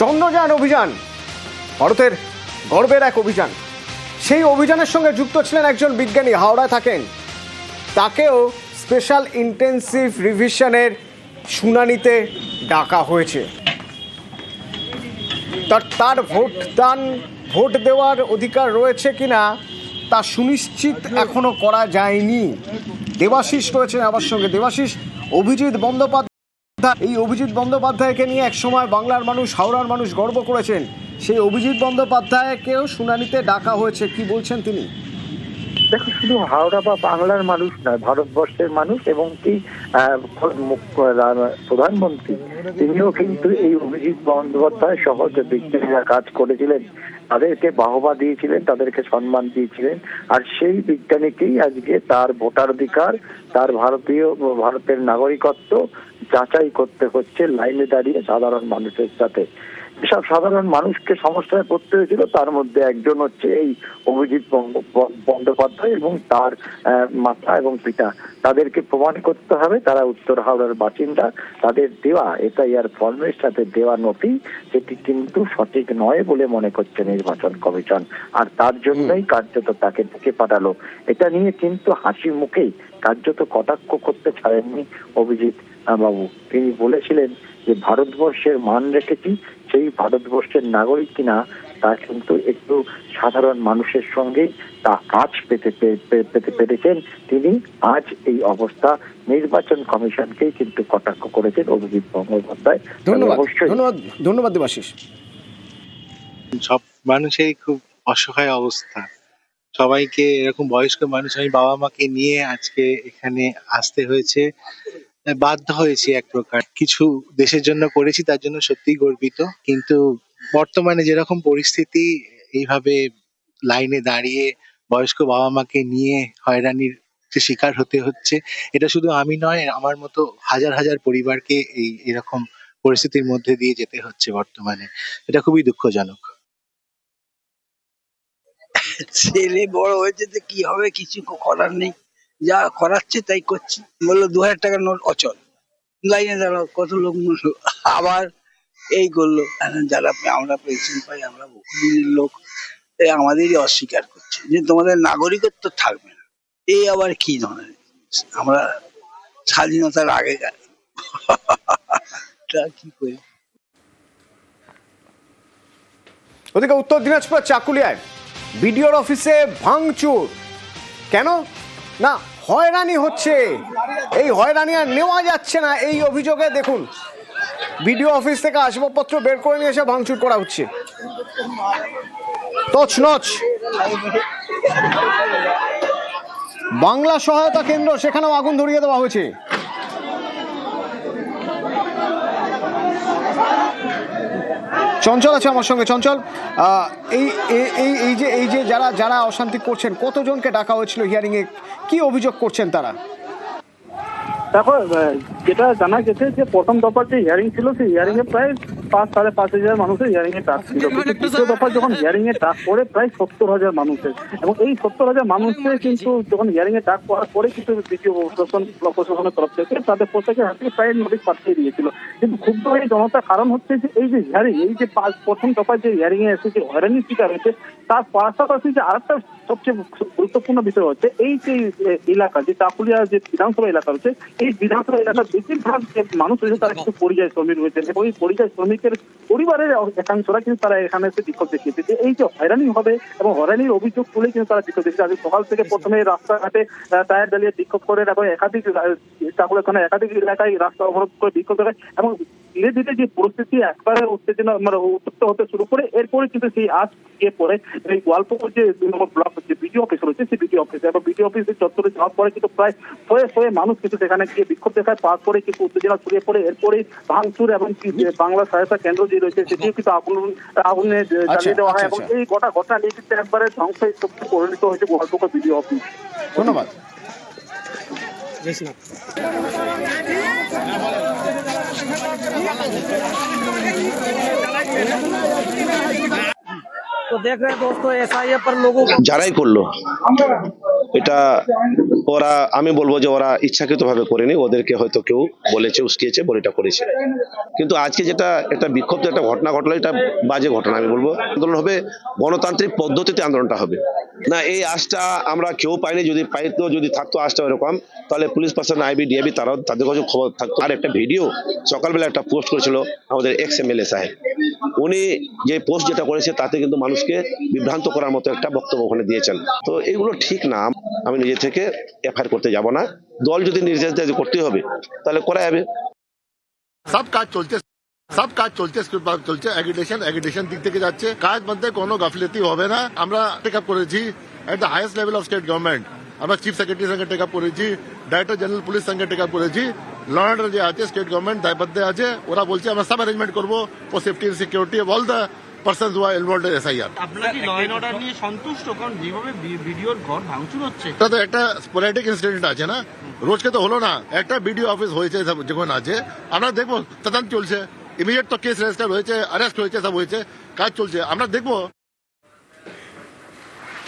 চন্দ্রযান অভিযান ভারতের গর্বের এক অভিযান। সেই অভিযানের সঙ্গে যুক্ত ছিলেন একজন বিজ্ঞানী, হাওড়ায় থাকেন। তাকেও স্পেশাল ইন্টেন্সিভ রিভিশনের শুনানিতে ডাকা হয়েছে। তার ভোট দেওয়ার অধিকার রয়েছে কিনা তা সুনিশ্চিত এখনো করা যায়নি। দেবাশিস রয়েছেন আমার সঙ্গে। দেবাশিস, অভিজিৎ বন্দ্যোপাধ্যায়, এই অভিজিৎ বন্দ্যোপাধ্যায়কে নিয়ে একসময় বাংলার মানুষ, হাওড়ার মানুষ গর্ব করেছেন। সেই অভিজিৎ বন্দ্যোপাধ্যায়কেও শুনানিতে ডাকা হয়েছে, কি বলছেন তিনি? দেখো, শুধু হাওড়া বা বাংলার মানুষ নয়, ভারতবর্ষের মানুষ এবং কি প্রধানমন্ত্রী তিনিও কিন্তু এই অভিজিৎ বন্দ্যোপাধ্যায় সহ যে বিজ্ঞানীরা কাজ করেছিলেন তাদেরকে বাহবা দিয়েছিলেন, তাদেরকে সম্মান দিয়েছিলেন। আর সেই বিজ্ঞানীকেই আজকে তার ভোটাধিকার, তার ভারতের নাগরিকত্ব যাচাই করতে হচ্ছে লাইনে দাঁড়িয়ে সাধারণ মানুষের সাথে। এসব সাধারণ মানুষকে সমস্যায় পড়তে হয়েছিল, তার মধ্যে একজন হচ্ছে এই অভিজিৎ বন্দ্যোপাধ্যায় এবং তার মাতা এবং পিতা। তাদেরকে প্রমাণ করতে হবে তারা উত্তর হাওড়ার বাসিন্দা। তাদের দেওয়া এসআইআর ফর্মের সাথে দেওয়া নথি সেটি কিন্তু সঠিক নয় বলে মনে করছে নির্বাচন কমিশন, আর তার জন্যই কার্যত তাকে ডেকে পাঠালো। এটা নিয়ে কিন্তু হাসি মুখেই কার্যত কটাক্ষ করতে ছাড়েননি অভিজিৎ বাবু। তিনি বলেছিলেন যে ভারতবর্ষের মান রেখেছি, সেই ভারতবর্ষের নাগরিক কিনা তা কিন্তু একটু সাধারণ মানুষের সঙ্গে তা আজ পেতে পেরেছেন তিনি। আজ এই অবস্থা নির্বাচন কমিশনকেই কিন্তু কটাক্ষ করেছেন অভিজিৎ বন্দ্যোপাধ্যায়। ধন্যবাদ দেবাশিস। সব মানুষেরই খুব অসহায় অবস্থা। সবাইকে এরকম বয়স্ক মানুষ, আমি বাবা মাকে নিয়ে আজকে এখানে আসতে হয়েছে, বাধ্য হয়েছি এক প্রকার। কিছু দেশের জন্য করেছি, তার জন্য সত্যিই গর্বিত। কিন্তু বর্তমানে যেরকম পরিস্থিতি, এইভাবে লাইনে দাঁড়িয়ে বয়স্ক বাবা মাকে নিয়ে হয়রানির শিকার হতে হচ্ছে, এটা শুধু আমি নয়, আমার মতো হাজার হাজার পরিবারকে এরকম পরিস্থিতির মধ্যে দিয়ে যেতে হচ্ছে বর্তমানে। এটা খুবই দুঃখজনক। ছেলে বড় হয়েছে তো কি হবে, কিছু করার নেই, যা করাচ্ছে তাই করছে। বললো 2000 টাকার নোট অচল, লাইনে দাঁড়াও, কত লোক মরলো, আবার এই করলো। যারা আমরা পেনশন পাই, আমরা বহুদিনের লোক, আমাদেরই অস্বীকার করছে যে তোমাদের নাগরিকত্ব থাকবে না। এই আবার কি ধরনের, আমরা স্বাধীনতার আগেকার কি করি। ওদিকে উত্তর দিনাজপুর চাকুলিয়ায় বিডিওর অফিসে ভাঙচুর। কেন না, হয়রানি হচ্ছে। এই হয়রানি আর নেওয়া যাচ্ছে না, এই অভিযোগে দেখুন বিডিও অফিস থেকে আসবাবপত্র বের করে নিয়ে এসে ভাঙচুর করা হচ্ছে। তছনছ বাংলা সহায়তা কেন্দ্র, সেখানেও আগুন ধরিয়ে দেওয়া হয়েছে। চঞ্চল আছে আমার সঙ্গে। চঞ্চল, এই যে যারা অশান্তি করছেন, কতজনকে ডাকা হয়েছিল হিয়ারিং এ, কি অভিযোগ করছেন তারা? দেখো, যেটা জানা গেছে যে প্রথম দফার যে হিয়ারিং ছিল, সেই হিয়ারিং এ প্রায় 5-5.5 মানুষের হিয়ারিং এ ডাক ছিল। দ্বিতীয় দফা যখন হিয়ারিং এ ডাক পড়ে প্রায় 70,000 মানুষের, এবং এই 70,000 মানুষের কিন্তু যখন হিয়ারিং এ ডাক পড়ার পরে কিন্তু দ্বিতীয় প্রশাসনের তরফ থেকে তাদের প্রত্যেকের হাতে প্রায় নোটিশ পাঠিয়ে দিয়েছিল। কিন্তু ক্ষুব্ধ এই জনতার কারণ হচ্ছে যে এই যে হিয়ারিং, এই যে প্রথম দফায় যে হিয়ারিং এ এসে যে হয়রানির শিকার হয়েছে, তার পাশাপাশি যে আরেকটা সবচেয়ে গুরুত্বপূর্ণ বিষয় হচ্ছে এই যে এলাকা, যে চাকুলিয়া যে বিধানসভা এলাকা রয়েছে, এই বিধানসভা এলাকার বেশিরভাগ যে মানুষ রয়েছে তারা কিন্তু পরিযায়ী শ্রমিক রয়েছেন, এবং এই পরিযায়ী শ্রমিকের পরিবারের একাংশরা কিন্তু তারা এখানে এসে বিক্ষোভ দেখিয়েছে যে এই যে হয়রানি হবে, এবং হয়রানির অভিযোগ তুলে কিন্তু তারা বিক্ষোভ দেখিয়েছে। আজ সকাল থেকে প্রথমে রাস্তাঘাটে টায়ার জ্বালিয়ে বিক্ষোভ করে, এখন একাধিক চাকুলিয়া থানায় একাধিক এলাকায় রাস্তা অবরোধ করে বিক্ষোভ দেখায়, এবং ধীরে ধীরে যে পরিস্থিতি একবারে উত্তেজনা উত্তপ্ত হতে শুরু করে, এরপরে কিন্তু সেই আজ গিয়ে পরে এই গোয়ালপুকুর যে 2 নম্বর ব্লক যে বিডিও অফিস রয়েছে, সেই বিডিও অফিসে, এবং বিডিও অফিসের চত্বরে যাওয়ার পরে কিন্তু প্রায় শয়ে মানুষ কিন্তু সেখানে গিয়ে বিক্ষোভ দেখায়। তারপরে কিন্তু উত্তেজনা ছড়িয়ে পড়ে, এরপরে ভাঙচুর এবং বাংলা সহায়তা কেন্দ্র যে রয়েছে সেটিও কিন্তু আগুনে জ্বালিয়ে দেওয়া হয়, এবং এই গোটা ঘটনা নিয়ে কিন্তু একবারে ধ্বংসস্তূপে পরিণত হয়েছে গোয়ালপুকুর বিডিও অফিস। ধন্যবাদ। तो देख रहे हैं दोस्तों, एसआईए पर लोगों যারাই করলো এটা ওরা, আমি বলবো যে ওরা ইচ্ছাকৃতভাবে করেনি, ওদেরকে হয়তো কেউ বলেছে, উস্কিয়েছে বলে এটা করেছে। কিন্তু আজকে যেটা একটা বিক্ষুব্ধ একটা ঘটনা ঘটলো, এটা বাজে ঘটনা। আমি বলবো আন্দোলন হবে গণতান্ত্রিক পদ্ধতিতে, আন্দোলনটা হবে না। এই আশটা আমরা কেউ পাইনি, যদি পাইতো, যদি থাকতো আশটা এরকম, তাহলে পুলিশ প্রশাসন, আইবি, ডিআইবি তারাও, তাদের কাছে খবর থাকতো। আর একটা ভিডিও সকালবেলা একটা পোস্ট করেছিল আমাদের এক্স এমএলএ সাহেব, উনি যে পোস্ট যেটা করেছে তাতে কিন্তু মানুষকে বিভ্রান্ত করার মতো একটা বক্তব্য ওখানে দিয়েছেন। তো এগুলো ঠিক না। আমি নিজে থেকে এফআইআর করতে যাব না। দল যদি নির্দেশ দেয় যে করতেই হবে, তাহলে করা যাবে। সব কাজ চলছে স্ক্রিপ্ট চলছে, এগিটেশন দিক থেকে যাচ্ছে, কাজ মধ্যে কোনো গাফিলতি হবে না। আমরা টেক আপ করেছি at the highest level of state government, আমরা চিফ সেক্রেটারির সঙ্গে টেক আপ করেছি, ডাইরেক্টর জেনারেল পুলিশ সঙ্গে টেক আপ করেছি। ল অ্যান্ড অর্ডার যে আছে স্টেট গভর্নমেন্ট দায়বদ্ধ আছে, ওরা বলছে আমরা সব অ্যারেঞ্জমেন্ট করবো for safety and security of all the persons who are involved in SIR. আপনারা কি ল এন্ড অর্ডার নিয়ে সন্তুষ্ট? কারণ যেভাবে ভিডিওর ঘর ভাঙচুর হচ্ছে, এটা তো একটা স্পোরাডিক ইনসিডেন্ট আছে না, রোজকে তো হলো না। একটা বিডিও অফিস হয়েছে যখন আছে, আমরা দেখবো তদন্ত চলছে, ইমিডিয়েট তো কেস রেজিস্টার হয়েছে, অ্যারেস্ট হয়েছে, সব হয়েছে, কাজ চলছে, আমরা দেখবো।